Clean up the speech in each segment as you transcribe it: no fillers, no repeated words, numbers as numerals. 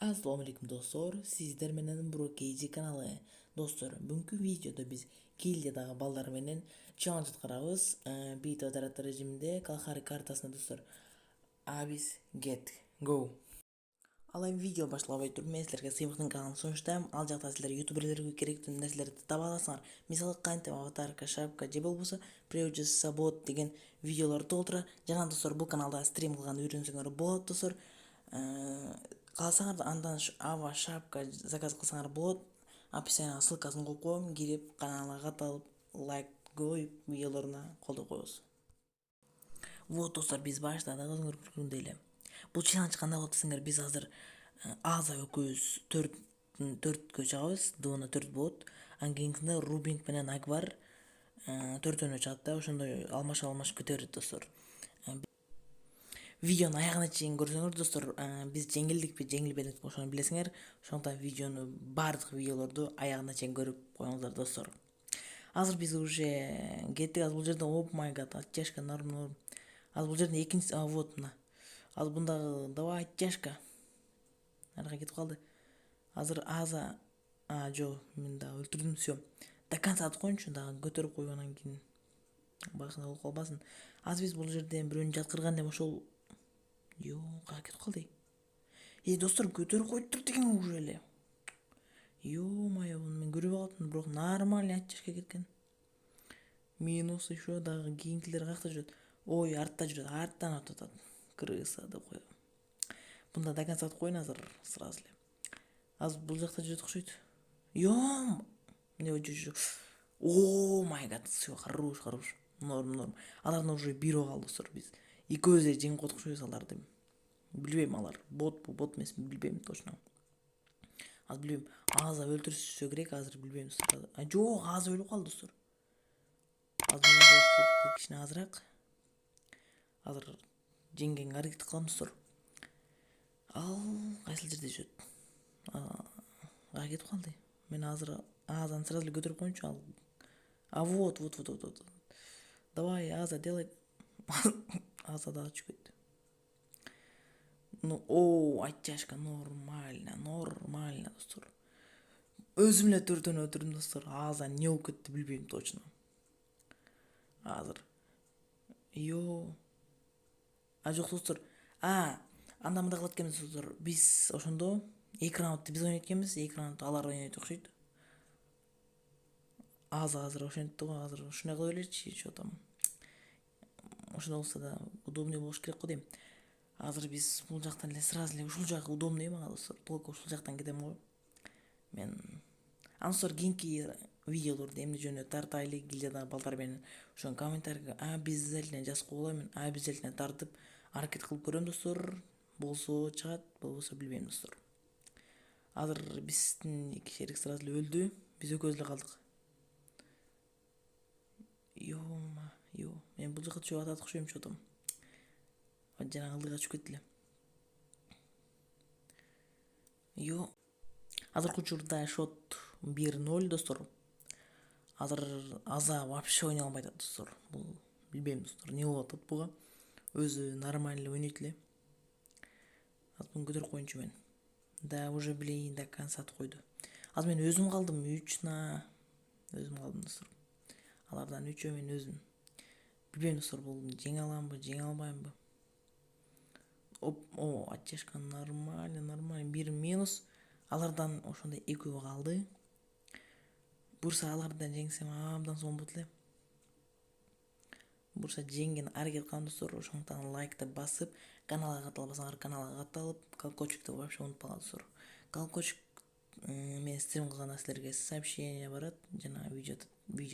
Assalomu alaykum do'stlar. Sizlar менен Brokeyji kanалы. Dostlar, бүгүнкү видеодо биз гильдиядагы балдар менен челлендж аткарабыз. Битва отряд режиминде Калхари картасына достор. Абис get go. Ал эми видео башлабай туруп мен силерге сыймыктын каналын сунуштайм. Ал жакта силер ютуберлерге керектүү нерселерди таба аласыңар. Мисалы кантип аватарка, шапка же болбосо Previous Sabot деген видеолор толтура. Жана достор, бул каналда стрим кылганды үйрөнсөңөр болот достор. Калсаңар андан ава шапка заказ кылсаңар болот. Описанияга ссылкасын коюп коем. Кирип каналга катылып, лайк коюп, видеолоруна колдоо коебуз. Вот достор, биз баштадык өзүңөр көргөндөй эле. Бул челлендж кандай болот десеңер, биз азыр Аза экөөбүз төрткө чыгабыз. Дуна 4 болот. Андан кийинкисинде Рубинг менен Агвар төртөөнө чыгат да, ошондой алмаш көтөрөт достор. Видеонун аягына чейин көрсөңөр достор, биз жеңилдикпи, жеңилбедикпи ошону билесиңер. Ошондуктан видеону баардык видеолорду аягына чейин көрүп коюңуздар достор. Азыр биз уже кеттик. Азыр бул жерде оп май гад, оттяжка норм. Азыр бул жерде экинчи, вот мына. Азыр бундагы давай оттяжка. Арга кетип калды. Азыр Аза, жо, мен да өлтүрдүм, всё. До конца атып коюнчу, дагы көтөрүп коюп анан кийин башына болуп калбасын. Азыр биз бул жерде бирөөнү жаткырган деп ошол кага кетип калды. Достор, көтөрүп коюптур деген уже эле. Ё-моё, буну мен көрбөй калыптым, бирок нормальный оттяжка кеткен. Минус еще дагы кийинкилер каякта жүрөт? Ой, артта жүрөт, арттан атып атат. Крыса деп коем. Бунда до конца атып коюн азыр сразу эле. Азыр бул жакта жүрөт окшойт. Жо. О май гад, всё, хорош. Норм. Алардан уже бирөө калды достор, биз. Экөөбүз эле жеңип койдук окшойбуз аларды. Билбейм, алар бот эмесми, билбейм точно. Азыр билбейм. Аза өлтүрүшү керек, азыр билбейм достор. Жок, Аза өлүп калды достор. Азыр кичине азыраак. Азыр жеңгенге аракет кылам достор. Ал кайсыл жерде жүрөт? Кага кетип калды. Мен азыр Азаны сразу эле көтөрүп коюнчу. Вот. Давай, Аза, делай. Аза дагы чүгүп кетти. Оттяжка нормально достор. Өзүм эле төртөөнү өлтүрдүм достор. Аза эмне болуп кетти билбейм точно. Азыр. Жок достор. Анда мындай кылат экенбиз достор. Биз ошондо экранды биз ойнойт экенбиз, экранды алар ойнойт окшойт. Азыр ошентти го, азыр ушундай кыла беречи, что там. Ошондой болсо да удобный болуш керек го дейм. Азыр биз бул жактан эле сразу эле ушул жак удобный мага достор. Только ушул жактан кетем го. Мен достор, кийинки видеолорду эмне жөнүндө тартайлы гильдиядагы балдар менен ошон комментарийге обязательно жазып койгула. Мен обязательно тартып аракет кылып көрөм достор. Болсо чыгат, болбосо билбейм достор. Азыр биздин эки шерик сразу эле өлдү. Биз экөөбүз эле калдык. Мен бул жака түшүп атат окшойм, что там. Жана ылдыйга түшүп кеттиле. Азыркы учурда шот 1-0 достор. Азыр Аза вообще ойной албай атат достор. Бул билбейм достор, эмне болуп атат буга. Өзү нормально ойнойт эле. Азыр буну көтөрүп коюнчу мен. Да уже билейин, до конца атып койду. Азыр мен өзүм калдым, 3-на өзүм калдым достор. Алардан 3 мен өзүм. Билбейм достор, бул жеңе аламбы, жеңе албаймбы. Оттяжка нормально. Бир минус. Алардан ошондой экөө калды. Бурса алардан жеңсем абдан сонун болот эле. Бурса жеңген аракет кылам достор. Ошондуктан лайкты басып, каналга катыла албасаңар каналга катылып, колокольчикти вообще унутпагыла достор. Колокольчик мен стрим кылганда силерге сообщение барат, жана видео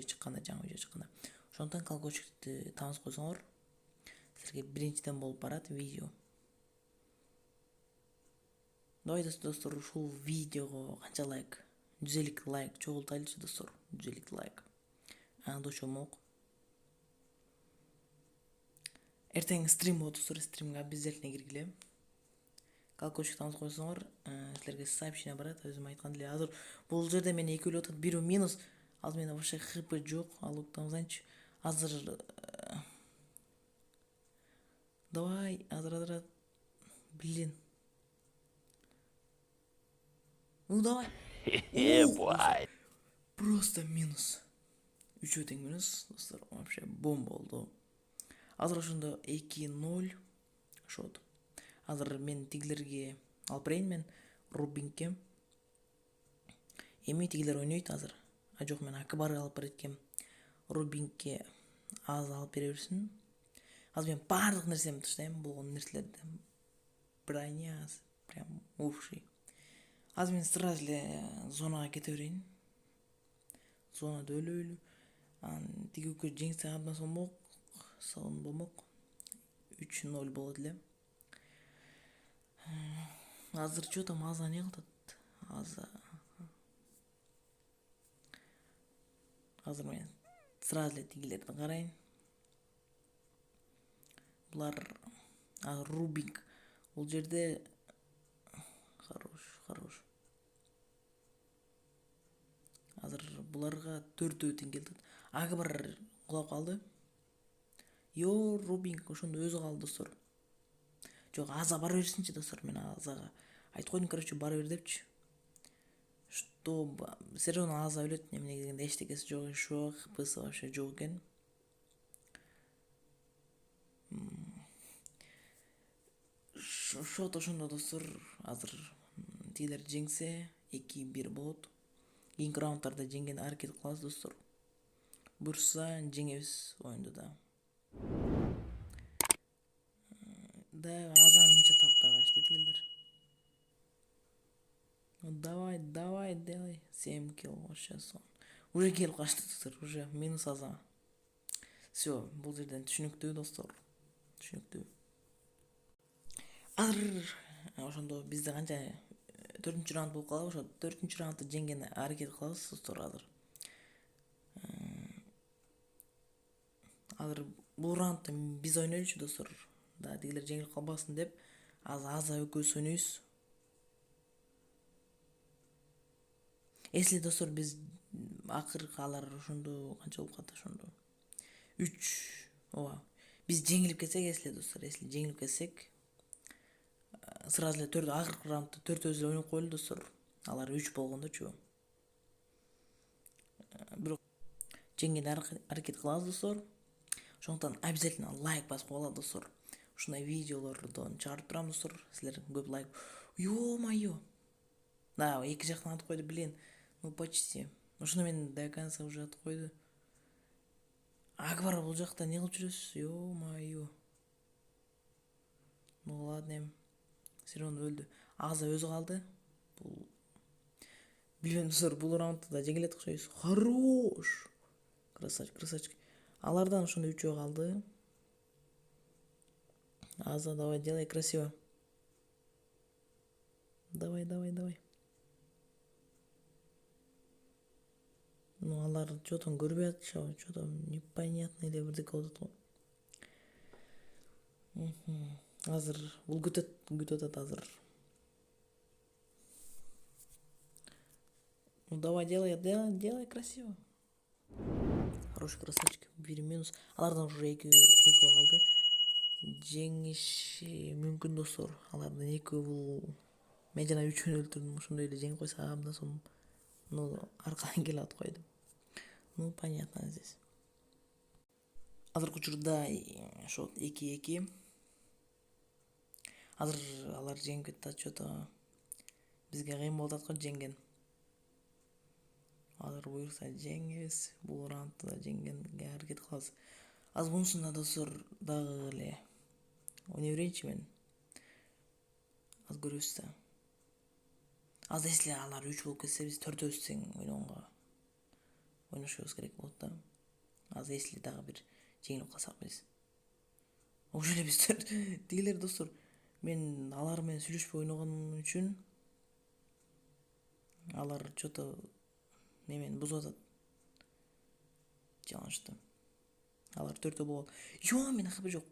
чыкканда, жаңы видео чыкканда. Ошондуктан колокольчикти таныс койсоңор, силерге биринчиден болуп барат видео. Давай достор, ушул видеого канча лайк? 150 лайк чогултайлычы достор. 150 лайк. Анда чомок. Эртең стрим болот достор, стримге обязательно киргиле. Колокольчик таныс койсоңор, силерге сообщение барат, өзүм айткандай эле. Азыр бул жерде мен экөөлөп атат, бирөө минус. Азыр менде вообще хп жок, ал уктамызанчы. Азыр давай, азыр. Блин. Ну давай. Yeah, Достор. boy. Просто минус. 3 тең минус. Достор, вообще бомба болду. Азыр ошондо 2-0 шот. Азыр мен тигилерге алып берейин, мен Рубинге. Эми тигилер ойнойт азыр. А жок, мен Акбар алып берет экем. Рубинге аз алып бере берсин. Азыр мен баардык нерсемди таштайм, болгон нерселерди. Броня, прям уши. Азыр мен сразу эле зонага кете берейин. Зонада өлөлү. Тиги экөө жеңсе абдан сонун болмок. 3-0 болот эле. Азыр чё там Аза не кылат? Азыр мен сразу эле тигилерди карайын. Булар Рубинг бул жерде хорош. Азыр буларга 4 тең келди. Акбар кулап калды. Рубинг ошондо өзү калды, достор. Жок, Аза бара берсинчи, достор. Мен Азага айтып койдум, короче, бара бер депчи. Что все равно Аза өлөт, эмне дегенде эчтекеси жок, ишо хпсы вообще жок экен. Шот ошондо, достор. Азыр тигилер жеңсе 2-1 болот. Кийинки раундтарда жеңген аракет кылабыз, достор. Буюрса жеңебиз оюнду да. Да, Азаны мынча таппай калышты тигилер. Давай, делай. 7 килл вообще сон. Уже келип калышты, достор. Уже минус Аза. Все, бул жерден түшүнүктүү, достор. Түшүнүктүү. Азыр ошондо бизде канча 4-чү раунд болуп калабы, ошо 4-чү раундты жеңген аракет кылабыз, достор. Азыр бул раундты биз ойнойлучу, достор. Да, тигилер жеңилип калбасын деп, Аза экөөбүз ойнойбуз. Эсли, достор, биз акыркы алар ошондо канча болуп калды ошондо. 3, ооба. Биз жеңилип кетсек, эсли, достор, жеңилип кетсек, сразу эле акыркы раундда 4-өзү ойноп коелу, достор. Алар 3 болгондочу. Бирок жеңген аракет кылабыз, достор. Ошондуктан обязательно лайк басып койгула, достор. Ушундай видеолордон чыгарып турам, достор. Силер көп лайк. Ё-моё. Да, эки жактан атып койду, блин. Ну почти. Ошондо мен до конца уже атып койду. Акбар бул жакта не кылып жүрөсүз? Ё-моё. Ну ладно эми. Все равно өлдү. Аза өзү калды. Бул билбейм, достор, бул раундда да жеңилет окшойбуз. Хорош. Красавчик. Алардан ошондо 3 калды. Аза, давай, делай красиво. Давай. Ну, алар что-то көрбөй атышабы, что-то непонятно эле бирдеке болуп атат го. Азыр бул күтүп атат азыр. Ну давай, делай красиво. Хороший, красавчик. 1 минус. Алардан уже 2 калды. Жеңиши мүмкүн, достор. Алардан 2 бул. Мен жана 3-өн өлтүрдүм. Ошондой эле жеңип койсо абдан сонун. Ну, аркадан келип атып койду. Ну, понятно здесь. Азыркы учурда шот 2-2. Азыр алар жеңип кетти, что-то бизге кыйын болуп атат го жеңген. Азыр буюрса жеңебиз, бул раундты да жеңгенге аракет кылабыз. Азыр мунусунда, достор, дагы эле ойной берейинчи мен. Аз көрөбүз да. Аз если алар 3 болуп кетсе, биз 4-өбүз тең ойношубуз керек болот да. Аз если дагы бир жеңилип калсак биз. Уже эле биз тигилер, достор, мен алар менен сүйлөшпөй ойногон үчүн алар что-то немени бузуп атат. Жаланышты. Алар 4 болот. Менин хп жок.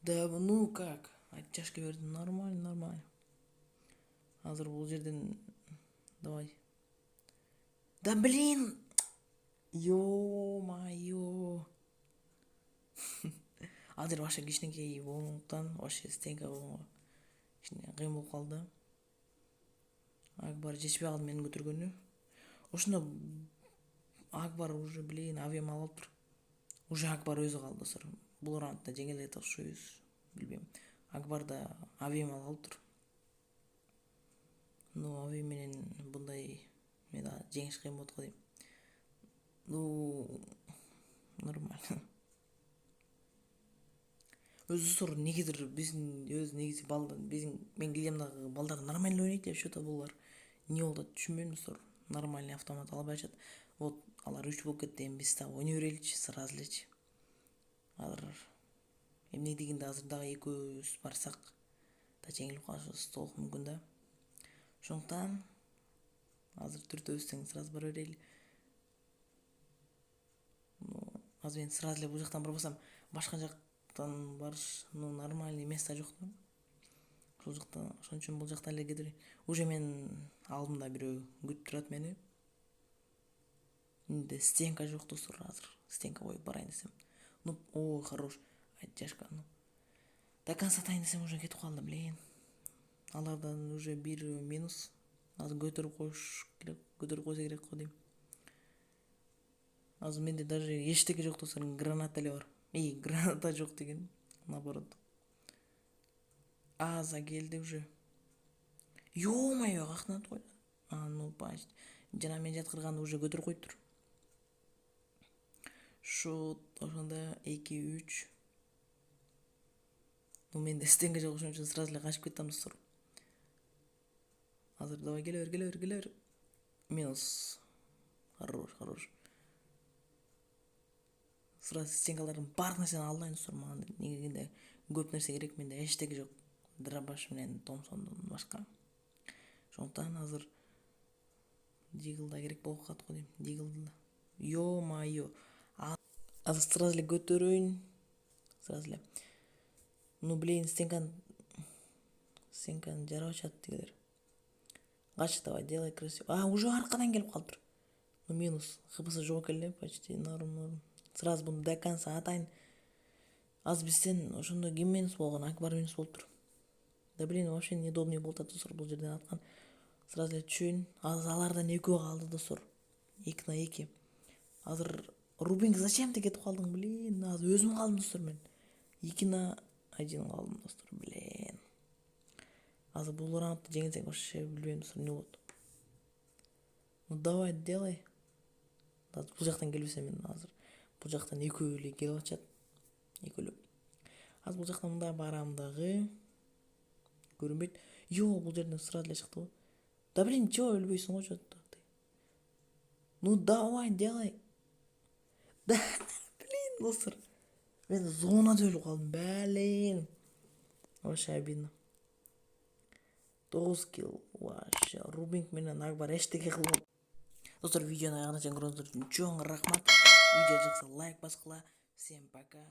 Да, ну как? Оттяжка бердим, нормально. Азыр бул жерден давай. Да блин! Ё-моё. Азыр вообще кичинекей болгондуктан вообще стенка болгонго кичине кыйын болуп калды. Акбар жетишпей калды менин көтөргөнү. Ошондо Акбар уже авиам алып алыптыр. Уже Акбар өзү калды достор. Бул раундда жеңе элек окшойбуз. Билбейм. Акбар да авиам алып алыптыр. Авиам менен мындай мен жеңиш кыйын болот го дейм. Нормально. Достор негедир биздин негизи мен келгемдагы балдар нормально ойнойт деп что-то булар. Эмне болуп атат түшүнбөйм достор. Нормальный автомат албай атышат. Вот алар 3 болуп кетти, эми биз дагы ойной береличи, сразу элечи. Азыр эмне дегенде азыр дагы экөөбүз барсак да жеңилип калышыбыз толук мүмкүн да. Ошондуктан азыр төртөөбүз сразу бара берели. Азыр мен сразу эле бул жактан барбасам, башка жактан барыш нормальный место жок да. Ошол жактан, ошон үчүн бул жактан эле кетип. Уже мен алдымда бирөө күтүп турат мени. Менде стенка жок достор азыр. Стенка коюп барайын десем. Хорош. Оттяжка. До конца атайын десем уже кетип калды, блин. Алардан уже бир минус. Азыр көтөрүп койсо керек го дейм. Азыр менде даже эчтеке жок достор, граната эле бар. Граната жок деген, наоборот. Аза келди уже. Ё-моё, кактан атып койду. Почти. Жана мен жаткырганды уже көтөрүп коюптур. Шут, ошондо 2-3. Менде стенка жок, ошон үчүн сразу эле качып кеттим достор. Азыр давай келе бер. Минус. Хорош. Сразу стенкалардын бар нерсени алайын достор. Мага негеде көп нерсе керек, менде эчтеке жок. Дробаш менен Томпсондон башка. Ошондуктан азыр Дигл керек болуп калат го дейм. Дигл. Ё-моё. Азыр сразу эле көтөрөйүн. Сразу эле. Блин, стенканы жарып атышат тигилер. Кач, давай, делай красиво. Уже аркадан келип калыптыр. Минус. ХПС жок эле, почти норм. Сразу буну до конца атайын. Азыр бизден ошондо ким минус болгон? Акбар минус болуптур. Да блин, вообще неудобный болуп атат достор бул жерден аткан. Сразу эле түшөйүн. Азыр алардан экөө калды достор. 2-2. Азыр Рубинг, зачем ты кетип калдың, блин? Азыр өзүм калдым достор мен. 2-1 калдым достор, блин. Азыр бул раундду жеңсек вообще билбейм достор эмне болот. Давай, делай. Бул жактан келбесем мен азыр. Бул жактан экөө эле келип атышат. Экөөлөп. Азыр бул жактан мындай барам дагы. Көрүнбөйт. Бул жерден сразу эле чыкты го. Да блин, чего өлбөйсүң го что-то. Давай, делай. Да, блин, достор. Мен зонада өлүп калдым, блин. Вообще обидно. 9 килл. Вообще. Рубинг менен Акбар эчтеке кылып. Достор, видеону аягына чейин көргөнүңүздөр үчүн чоң рахмат. Видео жакса лайк баскыла. Всем пока.